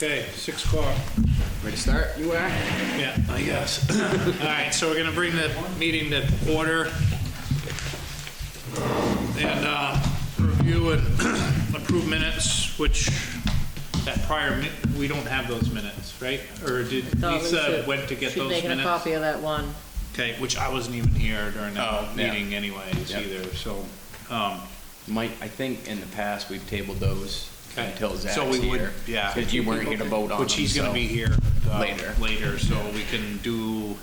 Okay, 6 o'clock. Ready to start? You are? Yeah, I guess. All right, so we're gonna bring the meeting to order and review and approve minutes, which that prior, we don't have those minutes, right? Or did Lisa went to get those minutes? She's making a copy of that one. Okay, which I wasn't even here during that Oh, yeah. meeting anyways either, so. I think in the past we've tabled those Okay. until Zach's So we would, here. yeah. Because you weren't here to vote on them. Which he's gonna so- be here Later. later, so we can do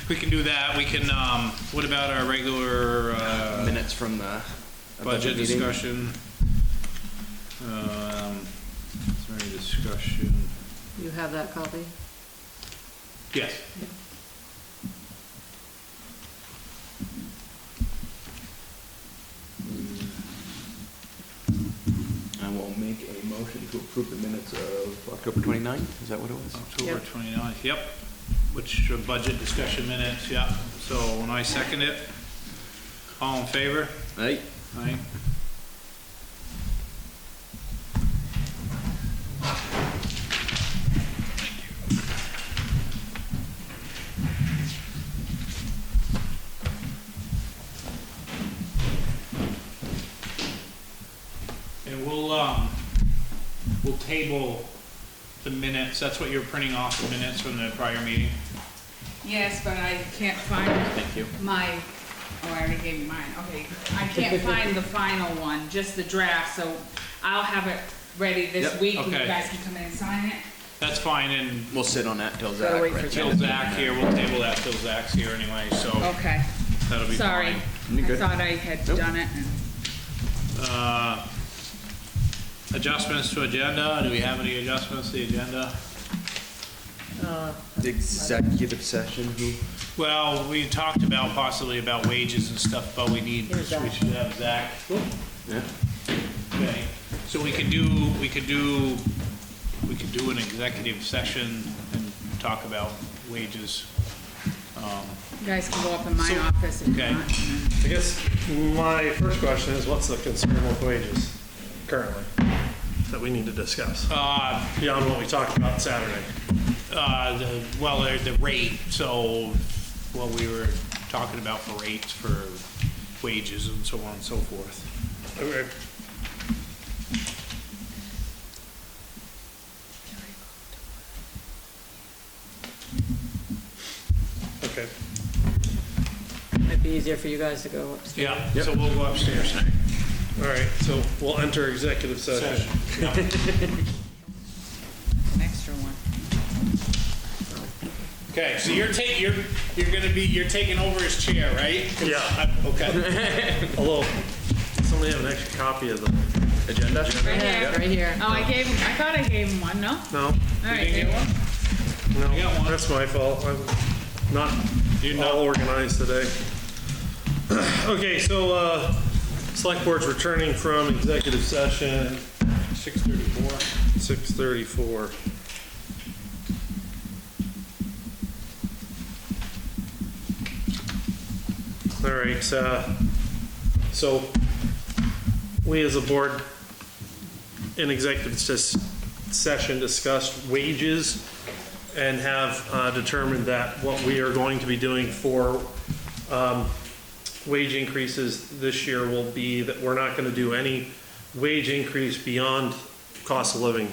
that. We can, what about our regular Minutes from the budget meeting. discussion? Sorry, discussion. You have that copy? Yes. I will make a motion to approve the minutes of October 29th. Is that what it was? October Yep. 29th, yep. Which are budget discussion minutes, yeah. So when I second it, all in favor? Aye. Aye. And we'll table the minutes. That's what you're printing off, the minutes from the prior meeting? Yes, but I can't find Thank you. my, oh, I already gave you mine, okay. I can't find the final one, just the draft, so I'll have it ready this Yep, week, and you okay. guys can come in and sign it. That's fine, and We'll sit on that till Gotta Zach. wait for prints till it. Zach here, we'll table that till Zach's here anyway, so Okay, that'll be sorry. fine. You're I good. thought I had Nope. done it. Adjustments to agenda, do we have any adjustments to the agenda? The executive session, who? Well, we talked about possibly about wages and stuff, but we Here's Zach. should have Zach. Yeah. Okay, so we could do an executive session and talk about wages. You guys can go up in my So- office if you okay. want. I guess my first question is, what's the concern with wages currently that we need to discuss beyond what we talked about Saturday? The rate, so what we were talking about for rates for wages and so on and so forth. Okay. Okay. Might be easier for you guys to go upstairs. Yeah, Yep. so we'll go upstairs. All right, so we'll enter executive session. Yeah. An extra one. Okay, so you're taking over his chair, right? Yeah. Okay. Although, somebody have an extra copy of the Agenda? Right Yeah, here. right here. Oh, I thought I gave him one, no? No, All You right, didn't get there. one? no, I got one. that's my fault. I'm not You're all not, organized today. Okay, so, select board's returning from executive session, 6:34. 6:34. All right, so we as a board in executive session discussed wages and have determined that what we are going to be doing for wage increases this year will be that we're not going to do any wage increase beyond cost of living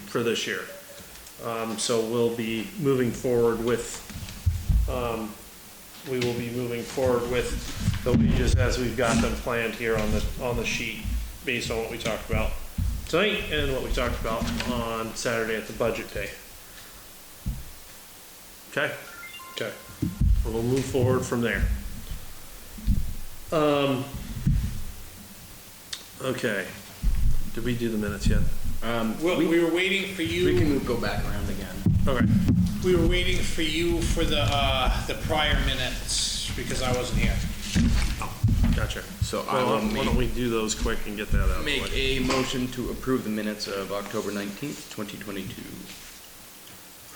for this year. So we'll be moving forward with, we will be moving forward with the wages as we've got them planned here on the sheet, based on what we talked about tonight and what we talked about on Saturday at the budget day. Okay? Okay. We'll move forward from there. Okay. Did we do the minutes yet? Well, we were waiting for you. We can go back around again. Okay. We were waiting for you for the prior minutes because I wasn't here. Gotcha. So I Well, will why don't we do those quick and get that out of the make way? a motion to approve the minutes of October 19th, 2022.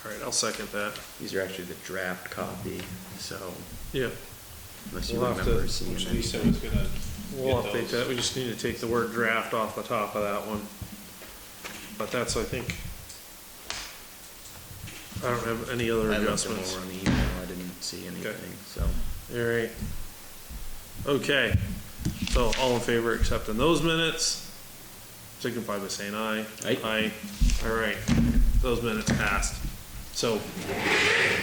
All right, I'll second that. These are actually the draft copy, so Yeah, unless you We'll have remember to- seeing Which any. Lisa was gonna we'll get update those. that. We just need to take the word draft off the top of that one. But that's, I think, I don't have any other I looked them adjustments. over on the email, I didn't see anything, so. All right. Okay, so all in favor of accepting those minutes, signify by saying aye. Aye. Aye. All right, those minutes passed. So,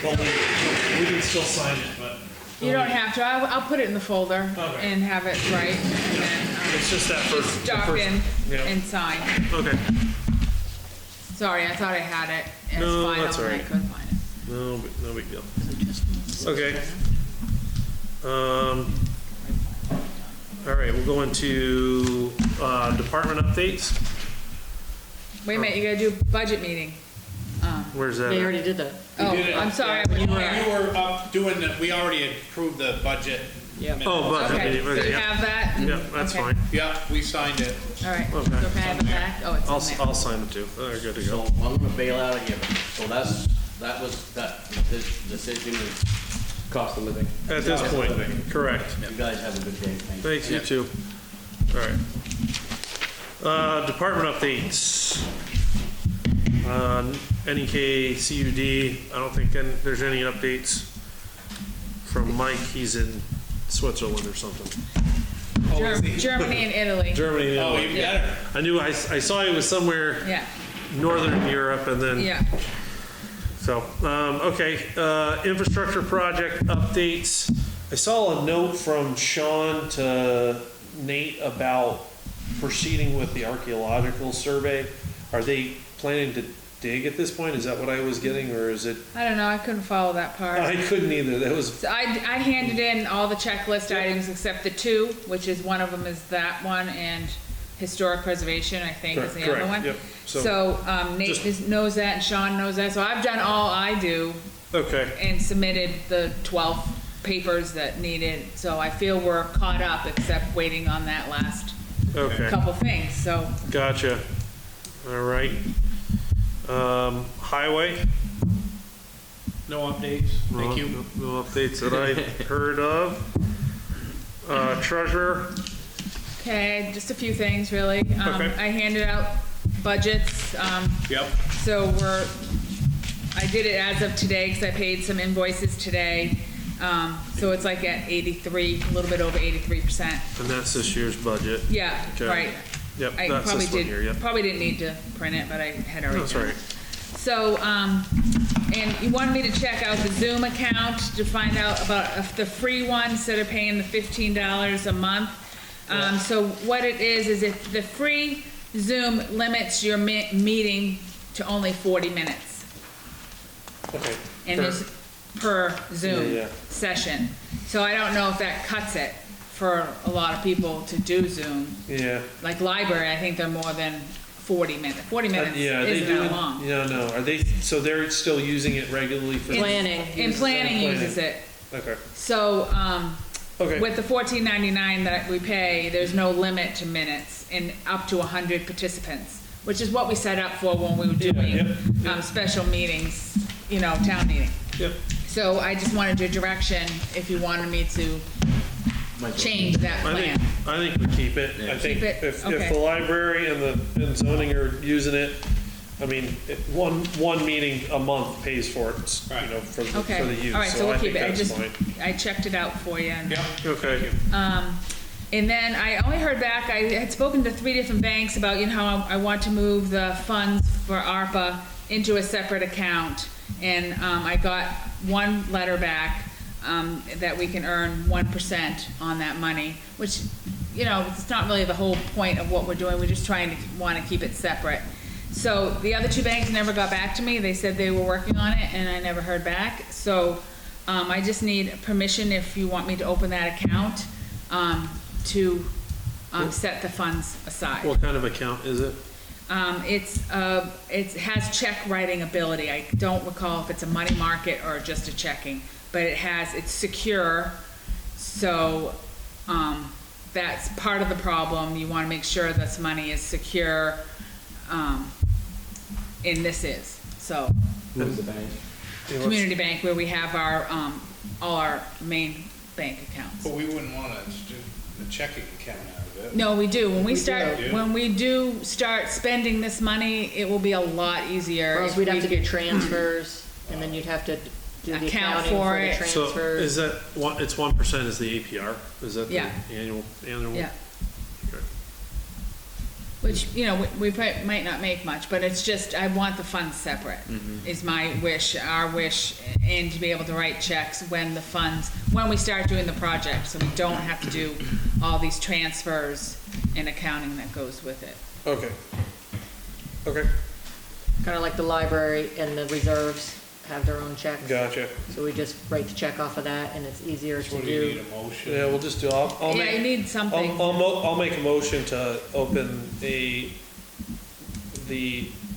well, we can still sign it, but. You don't have to, I'll put it in the folder Okay. and have it right, and then, It's just that first. just the drop first- in Yeah. and sign. Okay, Sorry, I thought I had it as No, final that's all and I right. couldn't find it. no big deal. Okay. All right, we'll go into, department updates. Wait a minute, you gotta do budget meeting. Where's that? They at? already did that. Oh, did it. I'm sorry, I You wasn't were, there. you were up doing the, we already approved the budget. Yeah. minutes. Oh, budget Okay, meeting, so okay, you yeah. have that? Yeah, that's Okay. fine. Yeah, we signed it. All right, so Okay. can I have it back? Oh, it's in there. I'll sign it too. They're good to So go. I'm gonna bail out of here, so this decision is, Cost of living. At this point, correct. you guys have a good day, thank you. Thanks, you too. All right. Department updates. NEK, CUD, I don't think there's any updates from Mike. He's in Switzerland or something. Oh, is he? Germany and Italy. Germany. Oh, Italy. even better. I knew, I saw he was somewhere Yeah, northern Europe and then, yeah. so, okay. Infrastructure project updates. I saw a note from Sean to Nate about proceeding with the archaeological survey. Are they planning to dig at this point? Is that what I was getting, or is it? I don't know, I couldn't follow that part. I couldn't either. That was, So I handed in all the checklist items except the two, which is one of them is that one and historic preservation, I think is the other correct, one. yep. So Nate just- knows that and Sean knows that, so I've done all I do okay, and submitted the 12 papers that needed, so I feel we're caught up except waiting on that last okay. couple things, so. Gotcha. All right. Highway? No updates, thank you. No updates that I heard of. Treasurer? Okay, just a few things really. Okay. I handed out budgets, Yep, so I did it as of today because I paid some invoices today. So it's like at 83, a little bit over 83%. And that's this year's budget. Yeah, Okay. right. Yep, I that's probably this one here, yep. probably didn't need to print it, but I had already That's done right. it. So, and you wanted me to check out the Zoom account to find out about the free ones instead of paying the $15 a month. So what it is if the free Zoom limits your meeting to only 40 minutes. Okay. And it's per Zoom Yeah. session. So I don't know if that cuts it for a lot of people to do Zoom. Yeah. Like library, I think they're more than 40 minutes. 40 minutes Yeah, they isn't do. that long. Yeah, no. Are they, so they're still using it regularly for? Planning. And planning Planning. uses it. Okay. So, Okay. with the $14.99 that we pay, there's no limit to minutes and up to 100 participants, which is what we set up for when we were Yeah, doing yep. special meetings, town meeting. Yep. So I just wanted your direction if you wanted me to change that plan. I think we keep it. I think Keep it? if Okay. the library and zoning are using it, I mean, one meeting a month pays for it, Right. for the Okay, use. all right, so I we'll think keep it. that's fine. I checked it out for you. And yep. Okay. And then I only heard back, I had spoken to 3 different banks about, how I want to move the funds for ARPA into a separate account. And I got one letter back that we can earn 1% on that money, which, it's not really the whole point of what we're doing. We're just want to keep it separate. So the other 2 banks never got back to me. They said they were working on it and I never heard back. So I just need permission if you want me to open that account to set the funds aside. What kind of account is it? It has check writing ability. I don't recall if it's a money market or just a checking, but it's secure. So, that's part of the problem. You want to make sure this money is secure, and this is. So, Who's the bank? community bank where we have our, all our main bank accounts. But we wouldn't want to do a checking account out of it. No, we do. When we do. when we do start spending this money, it will be a lot easier. Or else if we'd we have to do could- transfers. And then you'd have to do the Account accounting for for the it. So transfers. is that, it's 1% is the APR? Is that the Yeah. annual? Yeah. Okay. Which, you know, we might not make much, but it's just, I want the funds separate, is my wish, our wish, and to be able to write checks when the funds, when we start doing the project, so we don't have to do all these transfers and accounting that goes with it. Okay. Okay, Kind of like the library and the reserves have their own checks. gotcha. So we just write the check off of that, and it's easier to So do you need do. a motion? Yeah, we'll just do, I'll Yeah, make. you need something. I'll make a motion to open the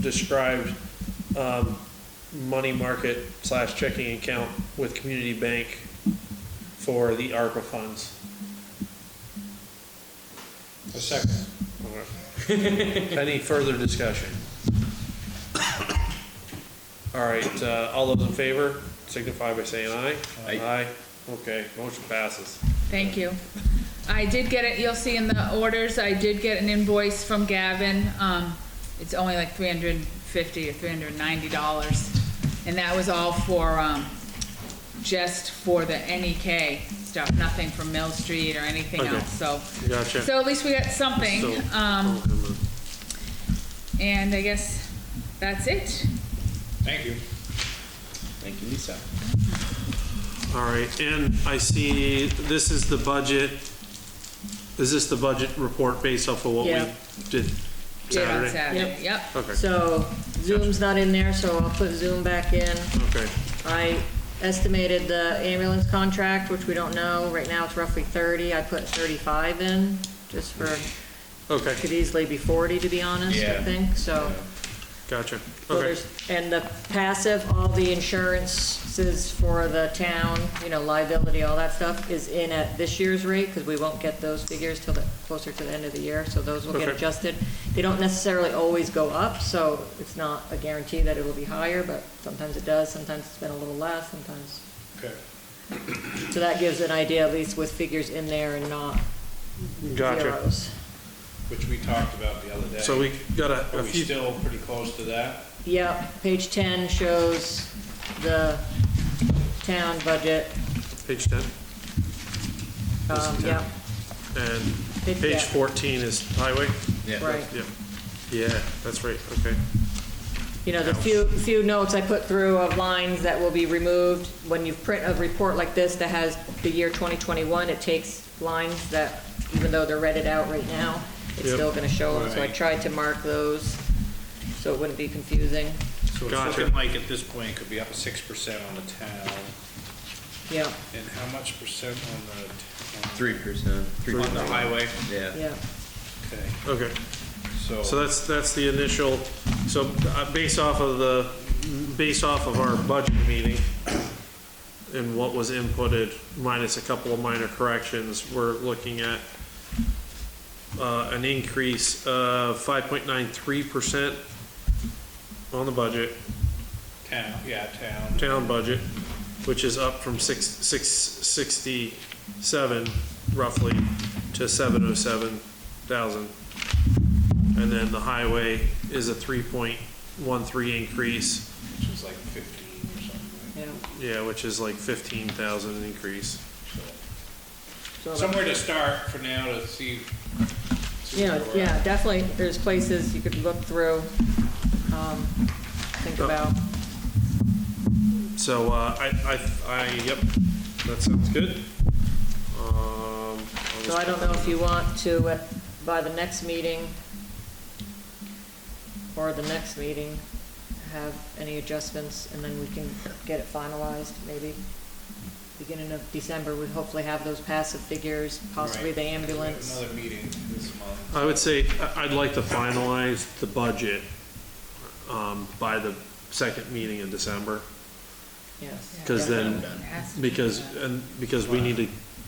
described, money market / checking account with Community Bank for the ARPA funds. A second. Any further discussion? All right, all those in favor signify by saying aye. Aye. Okay, motion passes. Thank you. I did get it, you'll see in the orders, I did get an invoice from Gavin. It's only like $350 or $390. And that was all for, just for the NEK stuff, nothing from Mill Street or anything Okay. else, so. Gotcha. So at least we got something, So, and I guess that's it. Thank you. Thank you, Lisa. all right, and I see this is the budget. Is this the budget report based off of what we Yeah. did Did on Saturday? Saturday, yep. Okay, So Zoom's not in there, so I'll put Zoom back in. okay, I estimated the ambulance contract, which we don't know. Right now, it's roughly 30. I put 35 in, just for, okay, could easily be 40, to be honest, I Yeah. think, so. gotcha, Well, okay, and the passive, all the insurances for the town, you know, liability, all that stuff is in at this year's rate, because we won't get those figures till closer to the end of the year, so those will get Okay. adjusted. They don't necessarily always go up, so it's not a guarantee that it will be higher, but sometimes it does, sometimes it's been a little less, sometimes. Okay. So that gives an idea, at least with figures in there and not gotcha. zeros. Which we talked about the other day. So we got Are a we few, still pretty close to that? Yep, page 10 shows the town budget. page 10, Yeah, and yeah. page 14 is highway? Yeah. right. Yeah, yeah, that's right, okay. You know, the few notes I put through of lines that will be removed, when you print a report like this that has the year 2021, it takes lines that, even though they're read out right now, it's Yep. still gonna show them, so I Right. tried to mark those, so it wouldn't be confusing. So it's Gotcha. looking like at this point, it could be up to 6% on the town, Yeah, and how much percent on the? 3%. On the highway? Yeah. yeah. Okay, Okay, so that's the initial, so based off of our budget meeting and what was inputted minus a couple of minor corrections, we're looking at an increase of 5.93% on the budget, town budget, which is up from 667 roughly to 707,000. And then the highway is a 3.13 increase, which is like 15 or something. Yeah. yeah, which is like 15,000 increase. So- Somewhere to start for now to see. Yeah, where we're yeah, at. definitely, there's places you could look through, think about. So, yep, that sounds good. So I don't know if you want to, by the next meeting, or the next meeting, have any adjustments, and then we can get it finalized, maybe beginning of December, we'd hopefully have those passive figures, possibly Right. the ambulance. Another meeting this month. I would say I'd like to finalize the budget by the second meeting in December, Yes. because then, It has to be done. because we need to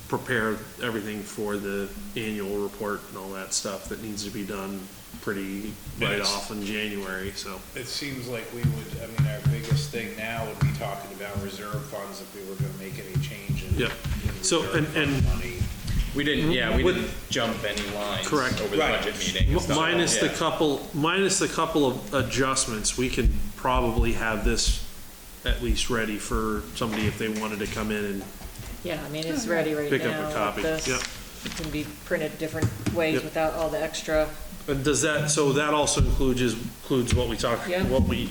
prepare everything for the annual report and all that stuff that needs to be done pretty right Yes. off in January, so. It seems like we would, I mean, our biggest thing now would be talking about reserve funds if we were gonna make any change in. Yeah. in So, reserve and- fund money. We didn't, yeah, we With- didn't jump any lines Correct. over the Right. budget meeting and stuff. Minus the Yeah. couple of adjustments, we could probably have this at least ready for somebody if they wanted to come in and Yeah, I mean, it's ready right now. pick up a with copy. this. Yep. It can be printed different ways Yep. without all the extra. And does that, so that also includes what we talked, Yeah. what we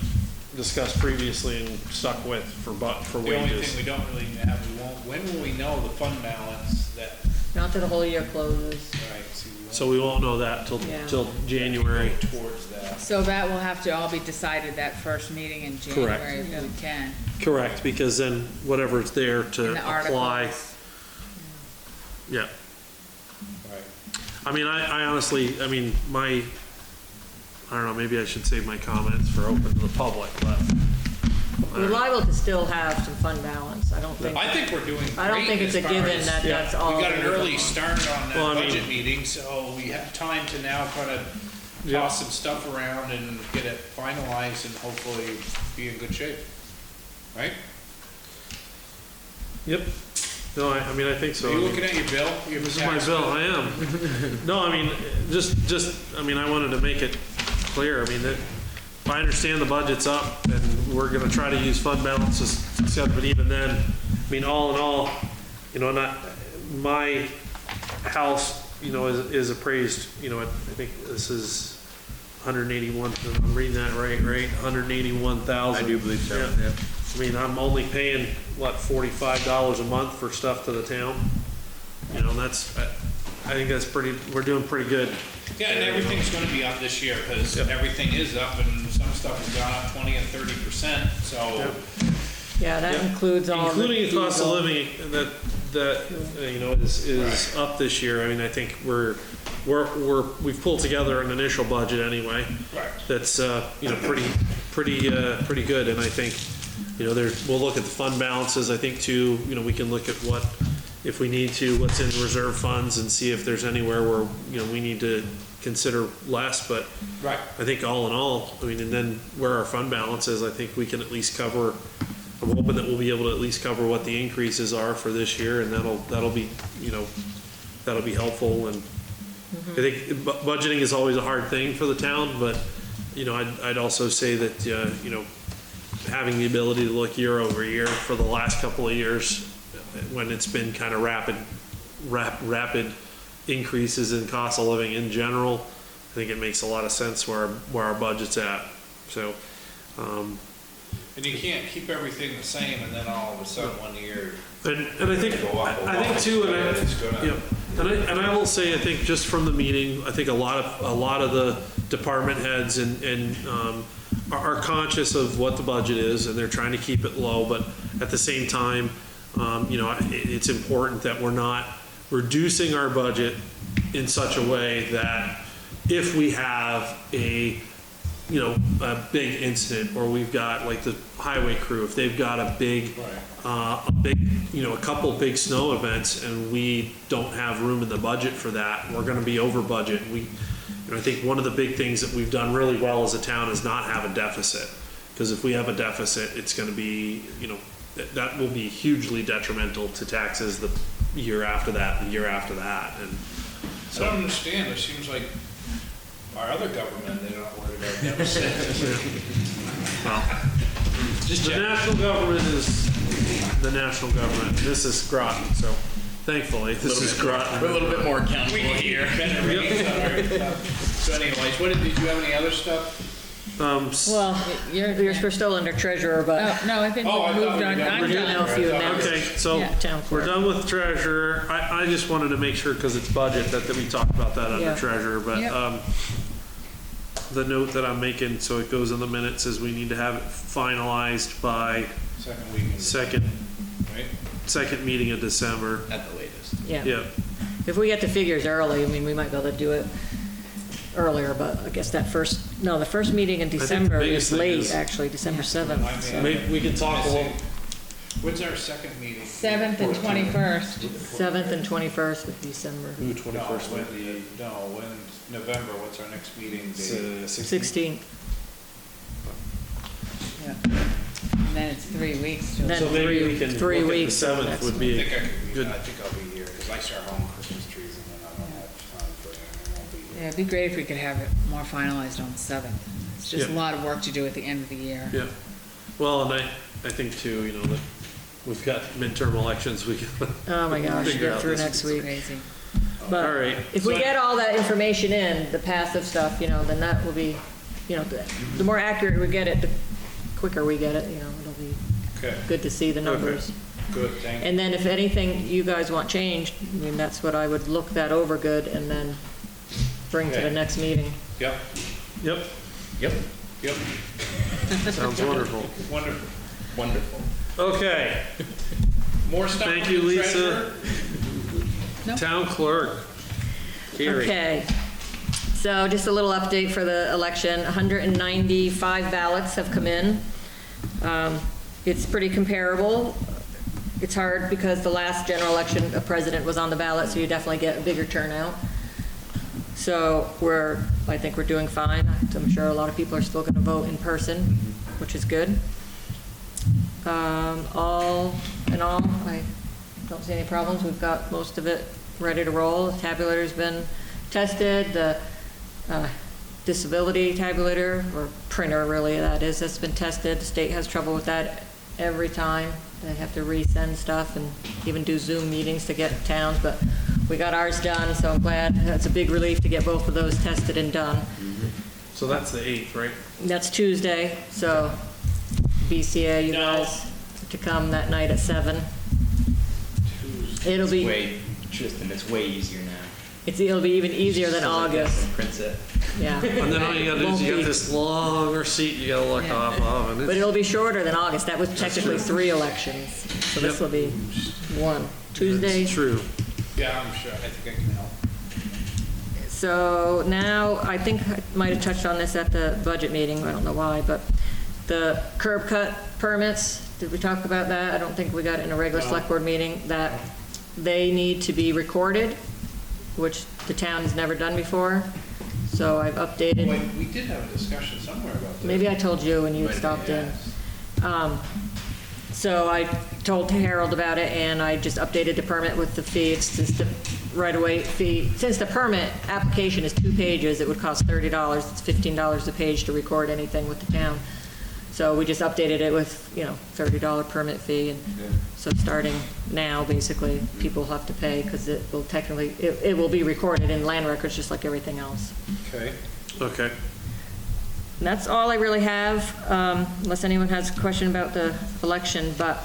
discussed previously and stuck with for The only wages? thing we don't really have, when will we know the fund balance that, Not till the whole year closes. right, see, we won't So we won't know that Yeah. till January. go towards that. So that will have to all be decided that first meeting in January if we can. Correct, because then whatever's there In to the apply, articles. yeah. Right. I mean, I honestly, I mean, I don't know, maybe I should save my comments for open to the public, but We're liable to still have some fund balance. I don't think, I think we're doing great. I don't think it's a as far given as- that that's all. We got an gonna early go on. start on that Well, I mean- budget meeting, so we have time to now kind of Yeah. toss some stuff around and get it finalized and hopefully be in good shape. Right? Yep. No, I mean, I think so. Are I you mean, looking at your bill? Your This is my tax bill, I am. No, I mean, I mean, I wanted to make it clear, I mean, that if I understand the budget's up and we're gonna try to use fund balances, but even then, I mean, all in all, you know, my house, you know, is appraised, you know, I think this is 181, if I'm reading that right, 181,000. I do believe so, Yeah. yeah. I mean, I'm only paying, what, $45 a month for stuff to the town? You know, that's, I think that's we're doing pretty good. Yeah, and everything's gonna be up this year, because Yep. everything is up, and some stuff has gone up 20 and 30%, so. Yep. Yeah, that Yep. includes all the Including the cost of diesel. living that, you know, is up this year. I mean, I think we've pulled together an initial budget anyway. Right. That's, you know, pretty good, and I think, you know, we'll look at the fund balances, I think too, you know, we can look at what, if we need to, what's in reserve funds and see if there's anywhere where, you know, we need to consider less, but Right. I think all in all, I mean, and then where our fund balance is, I think we can at least cover, I'm hoping that we'll be able to at least cover what the increases are for this year, and that'll be, you know, that'll be helpful, and I think budgeting is always a hard thing for the town, but, you know, I'd also say that, you know, having the ability to look year over year for the last couple of years, when it's been kind of rapid increases in cost of living in general, I think it makes a lot of sense where our budget's at. So, And you can't keep everything the same, and then all of a sudden, one year, and I think, Go up a I think lot. too, and It's gonna- yeah, and I will say, I think just from the meeting, I think a lot of the department heads are conscious of what the budget is, and they're trying to keep it low, but at the same time, you know, it's important that we're not reducing our budget in such a way that if we have a big incident, or we've got like the highway crew, if they've got a big, a couple big snow events and we don't have room in the budget for that, we're gonna be over budget. I think one of the big things that we've done really well as a town is not have a deficit. Because if we have a deficit, it's gonna be, you know, that will be hugely detrimental to taxes the year after that, the year after that, and I don't understand, it seems like our other government, they're not worried about deficits. Just the checking. national government is the national government. This is Groton, so thankfully, this is Groton. We're a little bit more accountable We can here. keep better rates on our stuff. So anyways, did you have any other stuff? Well, you're still under treasurer, but Oh, no, I think Oh, I we thought moved we on. got- I'm we're doing done. now a few I thought- announcements. Okay, so Yeah. Town we're clerk. done with treasurer. I just wanted to make sure, because it's budget, that we talked about that under Yeah. treasurer, but, Yep. the note that I'm making, so it goes in the minutes, is we need to have it finalized by Second week in, right? second meeting of December. At the latest. yeah. Yeah, If we get the figures early, I mean, we might be able to do it earlier, but I guess the first meeting in the December biggest is thing late, is- actually, December 7th. I so. mean, maybe we can talk a little. When's our second meeting? 7th and 21st. 7th and 21st of December, Ooh, No, 21st. when November, what's our next meeting date? 16th. Yeah. And then it's 3 weeks till. Then So maybe we can three look at the weeks till 7th next would I be, think I could be, good. I think I'll be here, because I start home Christmas trees, and then I don't have time for it, and I won't be Yeah, here. it'd be great if we could have it more finalized on the 7th. It's just a Yeah. lot of work to do at the end of the year. yeah. Well, and I think too, you know, that we've got midterm elections, we can. Oh my gosh, figure get out through this next week. week. Crazy. But All right. if we get all that information in, the passive stuff, you know, then that will be, you know, the more accurate we get it, the quicker we get it, you know, it'll be Okay, good to see the numbers. good, thank you. And then if anything you guys want changed, I mean, that's what I would look that over good and then bring to the Okay. next meeting. Yep, Yep, Yep, yep, sounds wonderful. wonderful. wonderful. Okay, More stuff Thank on you, the Lisa. treasurer? No. town clerk. Carrie. Okay. So just a little update for the election. 195 ballots have come in. It's pretty comparable. It's hard because the last general election, a president was on the ballot, so you definitely get a bigger turnout. So I think we're doing fine. I'm sure a lot of people are still going to vote in person, which is good. All in all, I don't see any problems. We've got most of it ready to roll. The tabulator's been tested. The disability tabulator, or printer really, that is, that's been tested. The state has trouble with that every time. They have to resend stuff and even do Zoom meetings to get towns, but we got ours done, so I'm glad. That's a big relief to get both of those tested and done. So that's the 8th, right? That's Tuesday, so BCA, you No. guys, to come that night at 7. It'll be, Way, Tristan, it's way easier now. it'll be even easier than Just like this August, and Prints it. yeah. And then all you gotta do is Won't you got be- this long receipt you gotta look off of, and But it's, it'll be shorter than August. That was technically true. 3 elections. So this Yep. will be 1. Tuesday. it's true. Yeah, I'm sure, I think I can help. So now, I think I might have touched on this at the budget meeting, I don't know why, but the curb cut permits, did we talk about that? I don't think we got it in a regular select board meeting, that they need to be recorded, which the town has never done before. So I've updated. Wait, we did have a discussion somewhere about this. Maybe I told you when you Might have stopped in. Yes. So I told Harold about it, and I just updated the permit with the fee. It's just the right-of-way fee. Since the permit application is 2 pages, it would cost $30. It's $15 a page to record anything with the town. So we just updated it with, you know, $30 permit fee. And so starting now, basically, people have to pay because it will technically, it will be recorded in land records just like everything else. Okay, Okay. And that's all I really have, unless anyone has a question about the election. But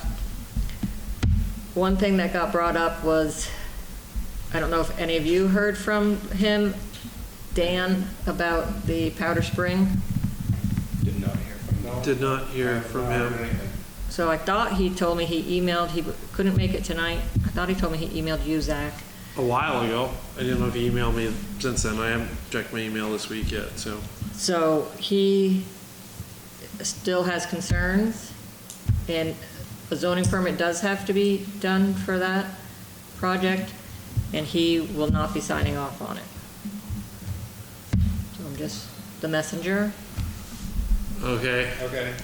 one thing that got brought up was, I don't know if any of you heard from him, Dan, about the Powder Spring. Did not hear from them. Did not hear from him. So I thought he told me he emailed, he couldn't make it tonight. I thought he told me he emailed you, Zach. A while ago. I didn't know if he emailed me since then. I haven't checked my email this week yet, so. So he still has concerns, and a zoning permit does have to be done for that project, and he will not be signing off on it. So I'm just the messenger. Okay, okay.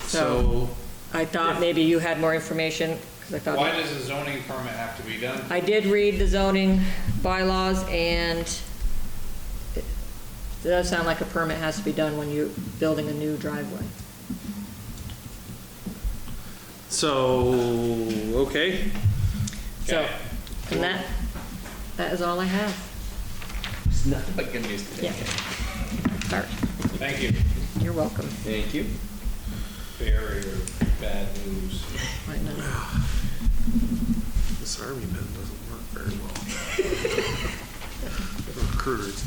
so, I thought maybe you had more information, because I thought. Why does a zoning permit have to be done? I did read the zoning bylaws, and it does sound like a permit has to be done when you're building a new driveway. so, okay. So, Okay. and that is all I have. It's nothing but good news today. Yeah. All right. Thank you. You're welcome. Thank you. Very or bad news. I know. This army pen doesn't work very well. Recruiters.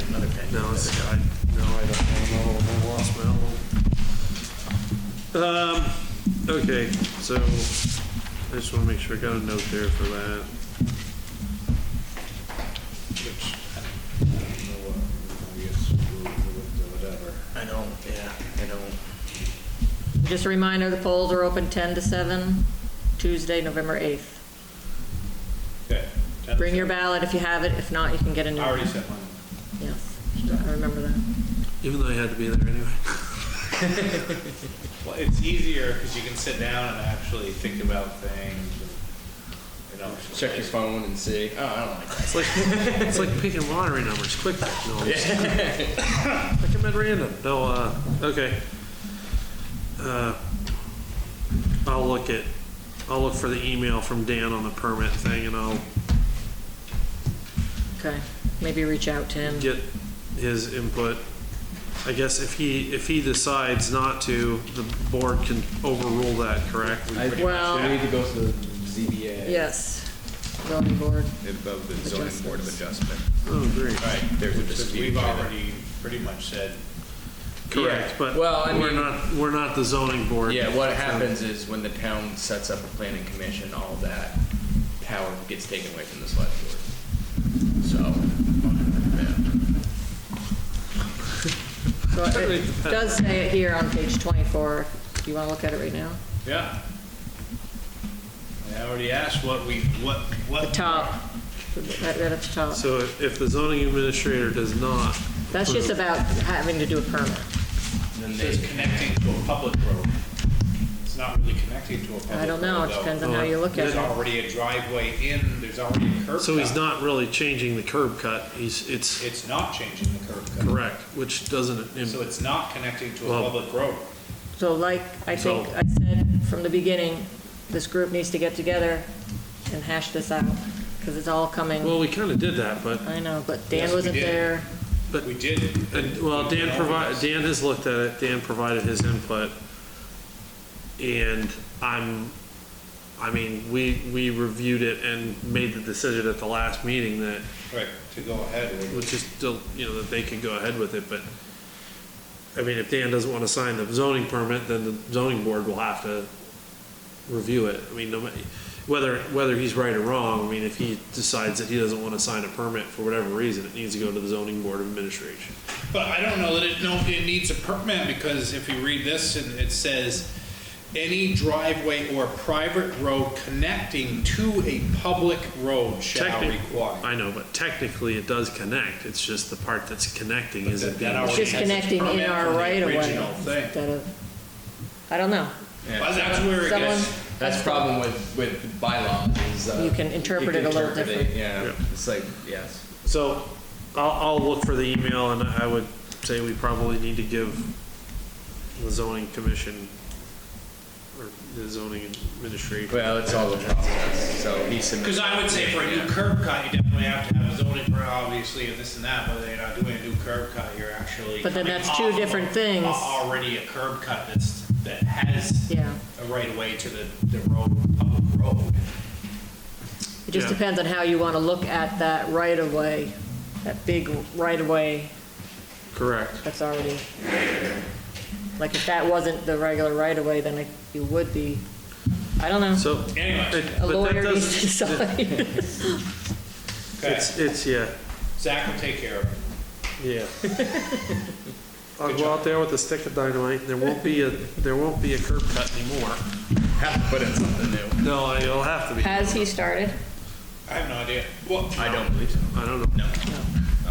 Another pen. No, it's, I don't know, I lost my own. Okay, so, I just wanna make sure I got a note there for that. Which, I don't know what, I guess, whatever. I know, yeah, I know. Just a reminder, the polls are open 10 to 7, Tuesday, November 8th. Okay. Bring your ballot if you have it. If not, you can get a new I one. already sent mine. Yes, I remember that. Even though I had to be there anyway. Well, it's easier because you can sit down and actually think about things, and, you know. Check your phone and see. Oh, I don't like that. It's like, it's like picking lottery numbers, quick. No, I'm just- pick them at random. No, okay. I'll look for the email from Dan on the permit thing, and I'll Okay, maybe reach out to him. get his input. I guess if he decides not to, the board can overrule that, correct? Well- We need to go to the ZBA. Yes, zoning board. Above the zoning board of adjustment. Oh, great. Right, There's a because dispute we've there. already pretty much said, Correct, Yeah, but well, I mean- we're not the zoning board. Yeah, what happens is when the town sets up a planning commission, all of that power gets taken away from the select board. So, yeah. So it does say it here on page 24. Do you want to look at it right now? yeah. I already asked what. The top, right at the top. So if the zoning administrator does not, That's just about having to do a permit. And It then says they, connecting to a public road. It's not really connecting to a public road. I don't know, it though. depends on how you look at There's it. already a driveway in, there's already a curb cut. so he's not really changing the curb cut, it's It's not changing the curb cut. correct, which doesn't, So it's not connecting to a Well- public road. So like I think So- I said from the beginning, this group needs to get together and hash this out, because it's all coming, well, we kind of did that, but, I know, but Yes, Dan we wasn't did. there. We did. well, We did all this. Dan has looked at it, Dan provided his input, and we reviewed it and made the decision at the last meeting that, Right, to go ahead with. which is still, that they could go ahead with it, but, I mean, if Dan doesn't want to sign the zoning permit, then the zoning board will have to review it. I mean, no, whether he's right or wrong, I mean, if he decides that he doesn't want to sign a permit for whatever reason, it needs to go to the zoning board of administration. But I don't know that it needs a permit, because if you read this, and it says, any driveway or private road connecting to a public road shall Technic- require. I know, but technically it does connect, it's just the part that's connecting isn't That being. already It's just has its connecting in permit our for the right of way original thing. instead of, I don't know. Well, that's where it Someone- gets, that's the problem with bylaws is, You can interpret you it a little interpret different. Yeah, Yeah. it's like, yes. So, I'll look for the email, and I would say we probably need to give the zoning commission, or the zoning administration. Well, it's all the process, so he submits. because I would say for a new Yeah. curb cut, you definitely have to have a zoning permit, obviously, and this and that, but you're not doing a new curb cut, you're actually. But then coming that's two off of different things. Already a curb cut that has Yeah, a right of way to the road, public road. it just Yeah. depends on how you want to look at that right of way, that big right of way Correct. that's already, like if that wasn't the regular right of way, then you would be, I don't know. So. Anyway, it- A but that lawyer needs to doesn't- decide. okay, It's, yeah, Zach will take care of it. yeah. I'll go out there with a stick of dynamite, there won't be a curb cut anymore. Have to put in something new. No, it'll have to be. Has he started? I have no idea. Well, I don't believe so. I don't know. No.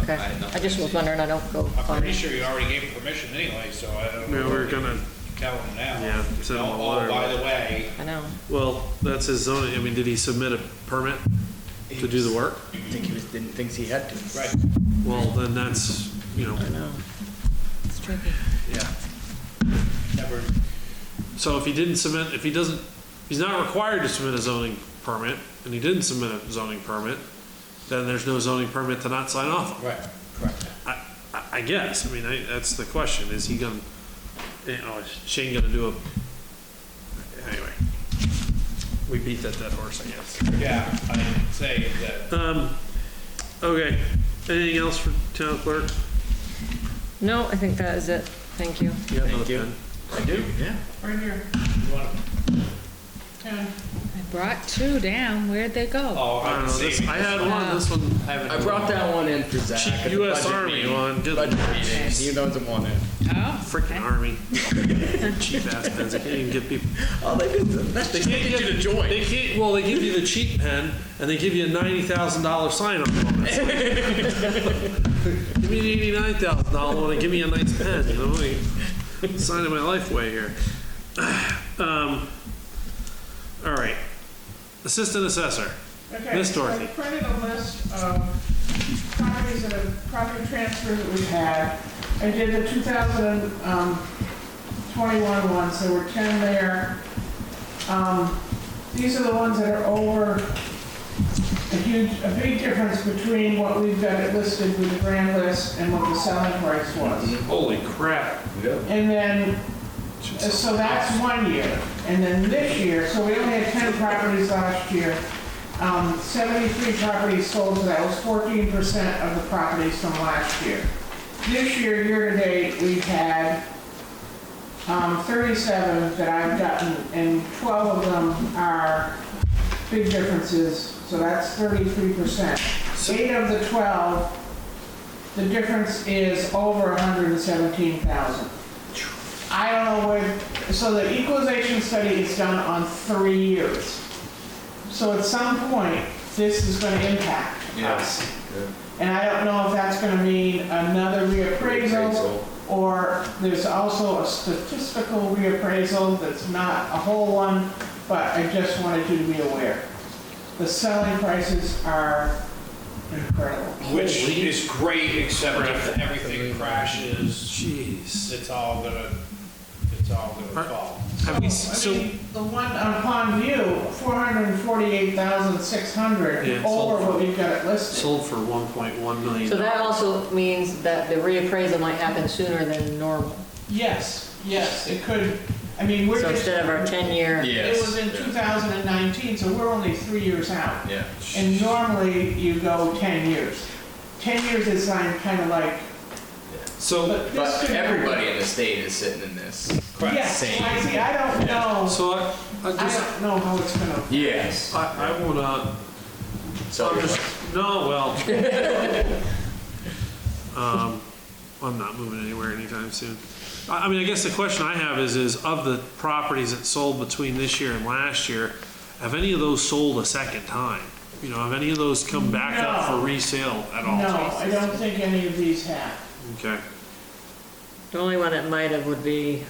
Okay, I had nothing I just to was see. wondering, I don't go I'm on pretty it. sure you already gave him permission anyway, so I don't know. Yeah, we're gonna, Tell him now. Yeah, send him a Oh, letter. by the way, I know. well, that's his zoning, I mean, did he submit a permit to do the work? I think didn't think he had to. right, Well, then that's, I know. It's tricky. Yeah. never, so if he didn't submit, if he doesn't, he's not required to submit a zoning permit, and he didn't submit a zoning permit, then there's no zoning permit to not sign off on. right, correct. I guess, I mean, that's the question, is he gonna, is Shane gonna do a, anyway. We beat that dead horse, I guess. Yeah, I'd say that, Okay, anything else for town clerk? No, I think that is it. Thank you. You have Thank another you. pen? I do, yeah. right here, you want I brought two down. Where'd they go? oh, I I'm don't know, this, saving I this had one. one, this one, I brought that one in for Zach. cheap at the US budget Army meeting. one, good Budget meeting, he doesn't want it. Oh, frickin' army. Cheap ass pens, I can't even get people. Oh, they did that. They can't get you to join. They can't, well, they give you the cheap pen, and they give you a $90,000 sign-up bonus. Give me the $89,000 one and give me a nice pen, you know, like, signing my life away here. All right. Assistant Assessor. Okay, Miss so I Dorothy. printed a list of properties that have, property transfers that we've had. I did the 2021 ones, there were 10 there. These are the ones that are over a big difference between what we've got it listed with the grand list and what the selling price was. Holy crap. And then, so that's 1 year. And then this year, so we only had 10 properties last year. 73 properties sold, so that was 14% of the properties from last year. This year, year-to-date, we've had 37 that I've gotten, and 12 of them are big differences, so that's 33%. 8 of the 12, the difference is over 117,000. I don't know where, so the equalization study is done on 3 years. So at some point, this is going to impact us. And I don't know if that's going to mean another reappraisal, or there's also a statistical reappraisal that's not a whole one, but I just wanted you to be aware. The selling prices are incredible. Which is great, except if everything crashes, Jeez. it's all gonna fall. Have we, So, I mean, the one on Pond View, 448,600 Yeah, over what we've got it listed. sold for 1.1 million. So that also means that the reappraisal might happen sooner than normal. Yes, it could, I mean, we're So just. instead of our 10-year, It was in 2019, so we're only 3 years out. Yeah. And normally you go 10 years. 10 years is kind of like, So, but this But could. everybody in the state is sitting in this. Yes, Same. I see, I don't know, so I I just, don't know how it's gonna. Yes. I wanna, So no, well. I'm not moving anywhere anytime soon. I mean, I guess the question I have is of the properties that sold between this year and last year, have any of those sold a second time? You know, have any of those come back up for No. resale at all? No, I don't think any of these have. Okay. the only one that might have would be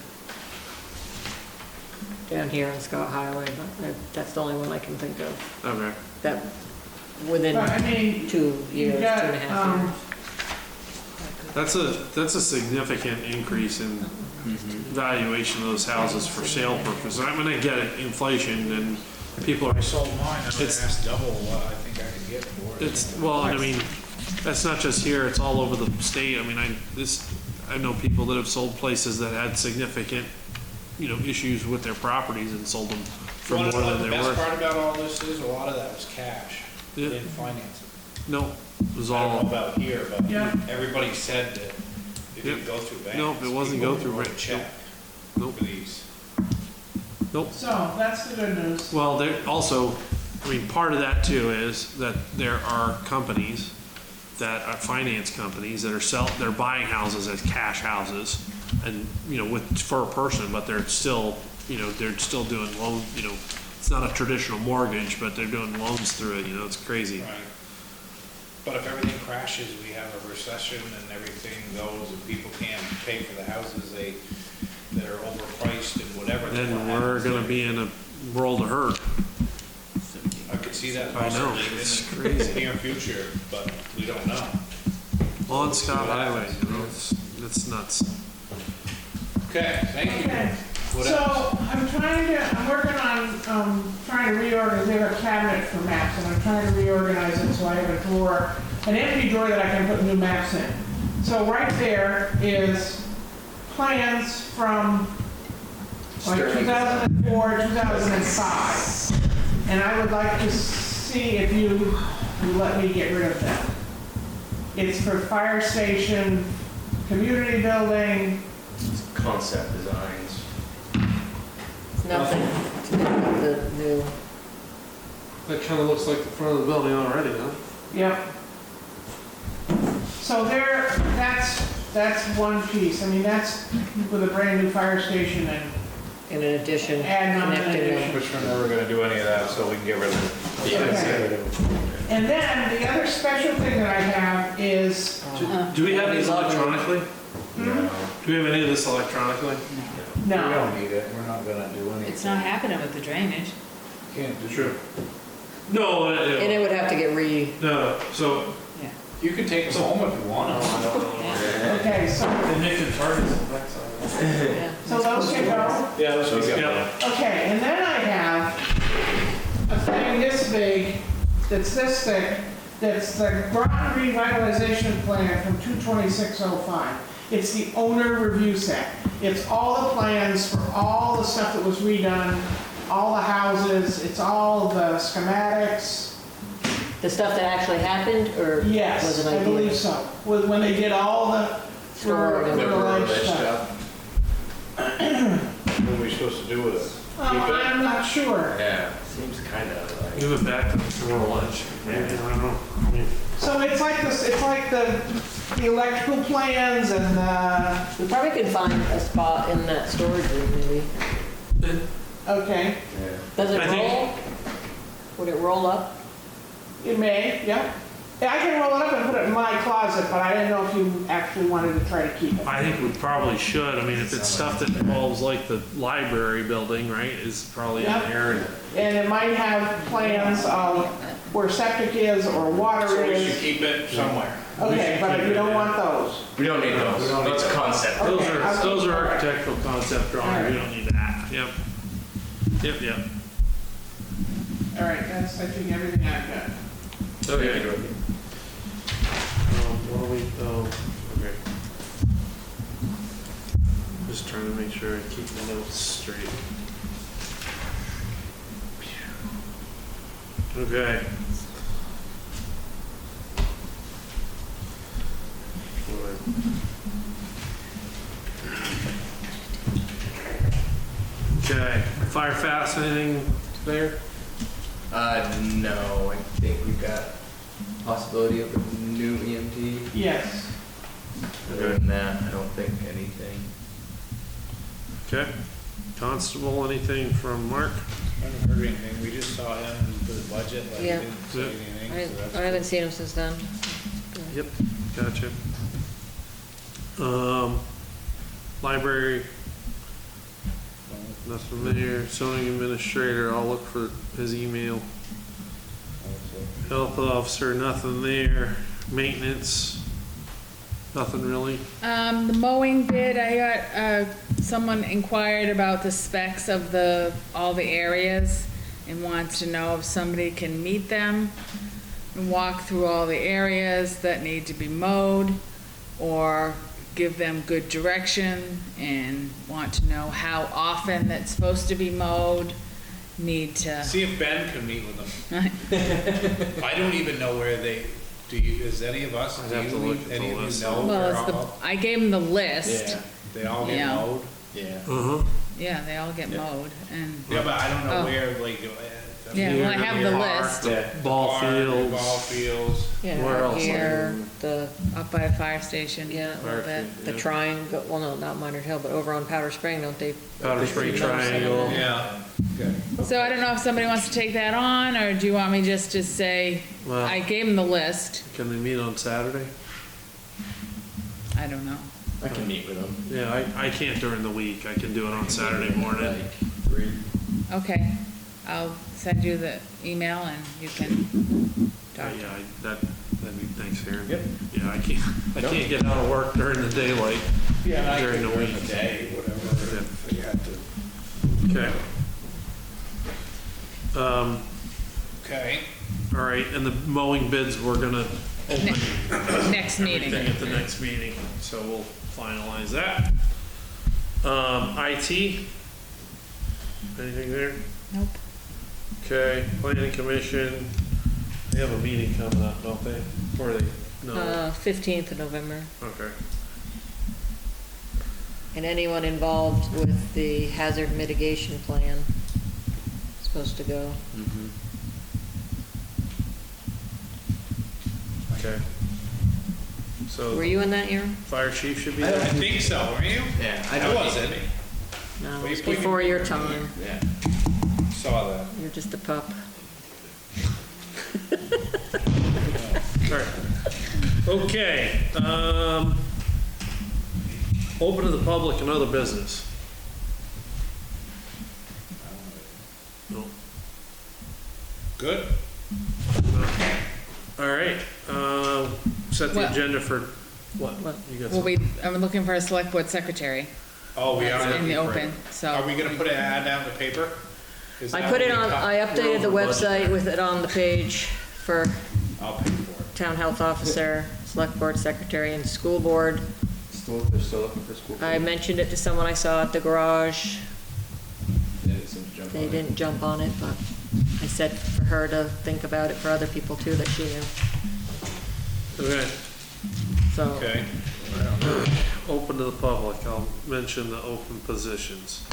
down here on Scott Highway, but that's the only one I can think of. Okay. That within But I mean, 2 years, you've 2.5 got, years. That's a significant increase in valuation of those houses for sale purposes. I mean, I get it, inflation and people are, I sold mine, and I It's- asked double what I think I could get for it. it's, well, and I mean, that's not just here, it's all over the state. I mean, I know people that have sold places that had significant, you know, issues with their properties and sold them for You more wanna know what than the they're best worth. part about all this is? A lot of that was cash. They Yeah. didn't finance it. No, it was I don't all, know about here, but Yeah. everybody said that it didn't Yep. go through banks. Nope, it wasn't People go through wrote a bank. check Nope. for these. nope. so that's the good news. Well, there also, I mean, part of that too is that there are companies that are finance companies that are they're buying houses as cash houses and, you know, for a person, but they're still, you know, they're still doing loan, you know, it's not a traditional mortgage, but they're doing loans through it, you know, it's crazy. Right. But if everything crashes, we have a recession and everything goes and people can't pay for the houses that are overpriced and whatever. Then what we're happens gonna there. be in a world of hurt. I could see that I know, possibly it's in crazy. the near future, but we don't know. On Scott Highway, you know, it's nuts. Okay, thank you. Okay, What so else? I'm working on, trying to reorganize, we have a cabinet for maps, and I'm trying to reorganize it so I have a drawer, an empty drawer that I can put new maps in. So right there is plans from like 2004, 2005. And I would like to see if you let me get rid of them. It's for fire station, community building, concept designs. It's nothing to do with the new, That kinda looks like the front of the building already, huh? yep. So that's one piece. I mean, that's with a brand new fire station and in addition, add on an connecting addition. them. Which we're never gonna do any of that, so we can get rid of it. Okay. And then the other special thing that I have is, Do we have these electronically? hmm? Do we have any of this electronically? We No, don't need it, we're not gonna do anything. It's not happening with the drainage. Can't do. True. No, And it would have to get no, so, You can take them home if you want to. okay, so and they can target some backside. Yeah. those can go. Yeah, let's just get Yeah. Okay, and then I have big, that's this thick, that's the Groton revitalization plan from 2/26/05. It's the owner review set. It's all the plans for all the stuff that was redone, all the houses, it's all the schematics. The stuff that actually happened, or was Yes, it I ideas? believe so. When they did all the Story. rural The rural edge edge stuff. stuff. What are we supposed to do with it? Keep it? I'm not sure. Yeah, seems kind of like. Move it back to the rural edge. Maybe, I don't know. I mean, So it's like this, it's like the electrical plans and the, We probably could find a spot in that storage room, maybe. okay, Does it I think- roll? Would it roll up? it may, yeah. Yeah, I can roll it up and put it in my closet, but I didn't know if you actually wanted to try to keep it. I think we probably should. I mean, if it's stuff that involves like the library building, right, is probably in Yeah. there. And And it might have plans of where septic is or water So we should is. keep it somewhere. Okay, but you don't want those. We don't need those. That's concept. Those Okay, I'll are keep- architectural concept drawings. We don't need that. Yep. Yep. All right, that's, I think, everything I've got. Okay. What do we? Oh, okay. Just trying to make sure I keep the notes straight. Okay. Okay, fire fast, anything there? No, I think we've got possibility of a new EMT. Yes. Other than that, I don't think anything. Okay. Constable, anything from Mark? I haven't heard anything, we just saw him for the budget, but he Yeah. didn't say anything, so that's I haven't seen him since then. Yep, gotcha. Library, nothing there. Zoning administrator, I'll look for his email. Health officer, nothing there. Maintenance, nothing really. The mowing bid, I got, someone inquired about the specs of all the areas and wants to know if somebody can meet them and walk through all the areas that need to be mowed, or give them good direction and want to know how often that's supposed to be mowed, need to. See if Ben can meet with them. I don't even know where is any of us, I'd do have to you, look at the any of list. you know Well, where it's all, I gave them the list. they all get Yeah. mowed? Yeah. Uh-huh. Yeah, they all get mowed, and, Yeah, but I don't know Oh. where, like. yeah, well, I have the list. Yeah. Ball fields. Ball fields. Yeah, Where else? here, the, Up by the fire station, yeah, a little bit. the Yeah. triangle, well, no, not Miners Hill, but over on Powder Spring, don't they? Powder Spring Triangle. Yeah. So I don't know if somebody wants to take that on, or do you want me just to say, Well- I gave them the list, Can we meet on Saturday? I don't know. I can meet with them. Yeah, I can't during the week. I can do it on Saturday morning. Like 3. Okay, I'll send you the email and you can talk. Yeah, that'd be, thanks, Aaron. Yep. Yeah, I can't get out of work during the daylight. Yeah, and I During could the during week. the day, whatever, if you had to. Okay. Okay. All right, and the mowing bids, we're gonna open Next meeting. everything at the next meeting, so we'll finalize that. IT? Anything there? Nope. Okay, planning commission, they have a meeting coming up, don't they? Or they, no, 15th of November. okay. And anyone involved with the hazard mitigation plan is supposed to go. Mm-hmm. Okay. So, Were you in that, Aaron? fire chief should be I there? think so, weren't you? Yeah, I don't wasn't. need to No, Well, it was you put before your your finger in time. be. Yeah. Saw that. You're just a pup. All right. Okay, open to the public and other business. No. Good? All right, set the Well- agenda for, what? What? You got Well, something? I'm looking for a select board secretary Oh, we are in looking the for open, it. so. Are we gonna put an ad out in the paper? Is I that put it what we on, cut? I updated the We're over website with it on the page for I'll pay for it. town health officer, select board secretary, and school board. They're still looking for school. I mentioned it to someone I saw at the garage. They didn't seem to jump They on it. didn't jump on it, but I said for her to think about it for other people too that she knew, Okay, so. Okay, open to the public, I'll mention the open positions.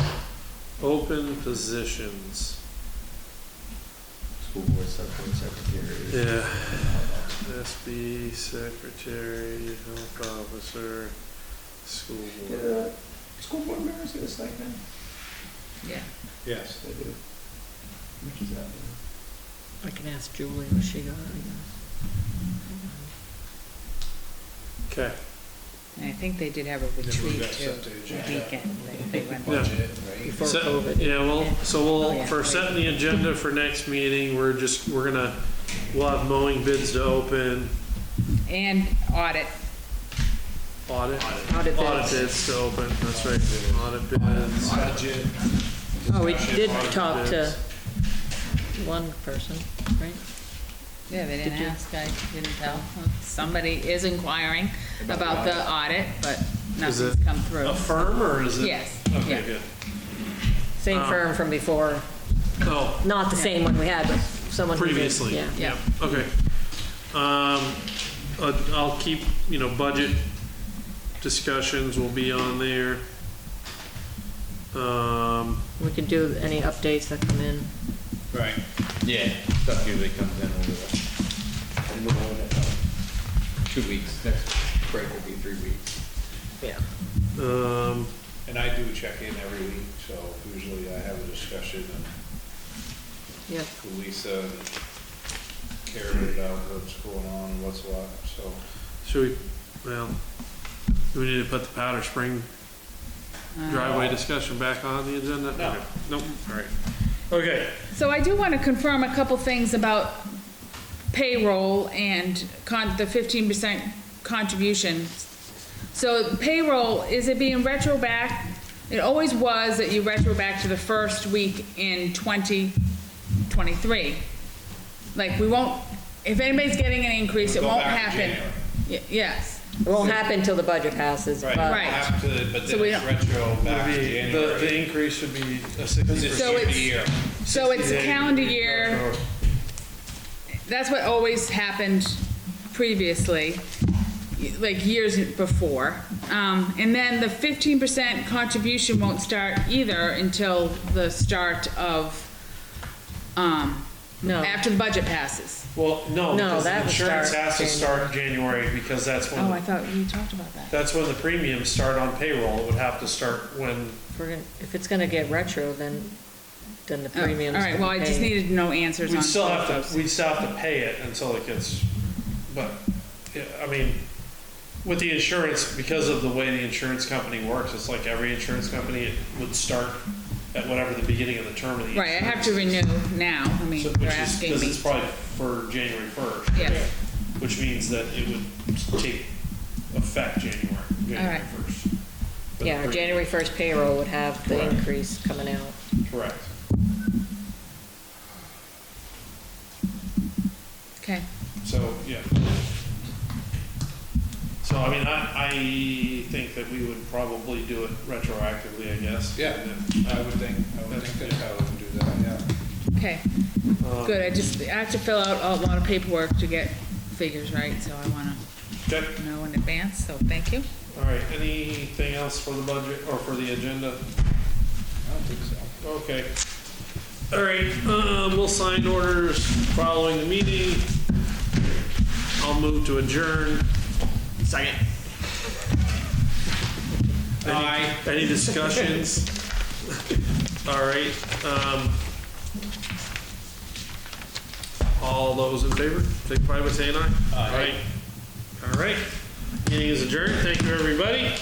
Open positions, School board, subboard secretary. yeah. SB, secretary, health officer, school board. Yeah. School board members get a stipend? Yeah. yes. They do. How much is that? I can ask Julie what she got, I Okay, And I think they did have a Then we retreat got too, something to a check. weekend. They went Yeah. Budget, right? before So- COVID. yeah, well, so Oh, we'll, yeah, for right. setting the agenda for next meeting, we'll have mowing bids to open, And audit. audit. Audit Audit bids. bids to open, that's right, audit bids. Budget. Oh, we discussion, did audit talk to bids. one person, right? Yeah, they didn't Did you- ask, I didn't tell. Somebody is inquiring about the audit, but Is nothing's it come through. A firm or is it? Yes, Okay, yeah. good. Same firm from before, Oh, not the same one we had, but someone who did, previously, yeah. yeah, okay. I'll keep, budget discussions will be on there. We could do any updates that come in. Right. Yeah, stuff usually comes in over the, and we're going at 2 weeks, next break will be 3 weeks. Yeah. And I do check in every week, so usually I have a discussion and Yep. with Lisa and carry it out, what's going on, what's what, so. Should do we need to put the Powder Spring driveway discussion back on the agenda? No. Okay. Nope, all right. Okay, So I do want to confirm a couple things about payroll and the 15% contribution. So payroll, is it being retro back? It always was that you retro back to the first week in 2023. Like, we won't, if anybody's getting an increase, it We'll go won't back to happen. January. Yes, It won't happen until the budget passes, Right. but Right. Have to, but So then we it's don't- retro back to the January. increase should be a Because it's 60%. So year to it's- year. so it's 60 days calendar retro. year. That's what always happened previously, like years before. And then the 15% contribution won't start either until the start of, no. after the budget passes. Well, no, No, because the that would insurance start has to start January because that's Oh, I when, thought you talked about that. that's when the premiums start on payroll. It would have to start when, If it's gonna get retro, then the Oh, premiums. All right, well, I just needed to know answers on we still both have those. to, we still have to pay it until it gets, but, yeah, I mean, with the insurance, because of the way the insurance company works, it's like every insurance company, it would start at whatever the beginning of the term of the. Right, I have to renew now, I mean, So, they're which is, asking because me. it's probably for January 1st. Yes. Which means that it would take effect January right. 1st. for the Yeah, our premium. January 1st payroll would have the Correct. increase coming out. Correct. Okay, So, yeah. So, I mean, I think that we would probably do it retroactively, I guess. Yeah, I would think that's how we would do that, yeah. okay, good, I have to fill out a lot of paperwork to get figures right, so I wanna Okay, know in advance, so thank you. all right, anything else for the budget or for the agenda? I don't think so. Okay. All right, we'll sign orders following the meeting. I'll move to adjourn. Second. Any discussions? All right, all those in favor, signify by saying aye. Aye. All right, meeting is adjourned. Thank you, everybody.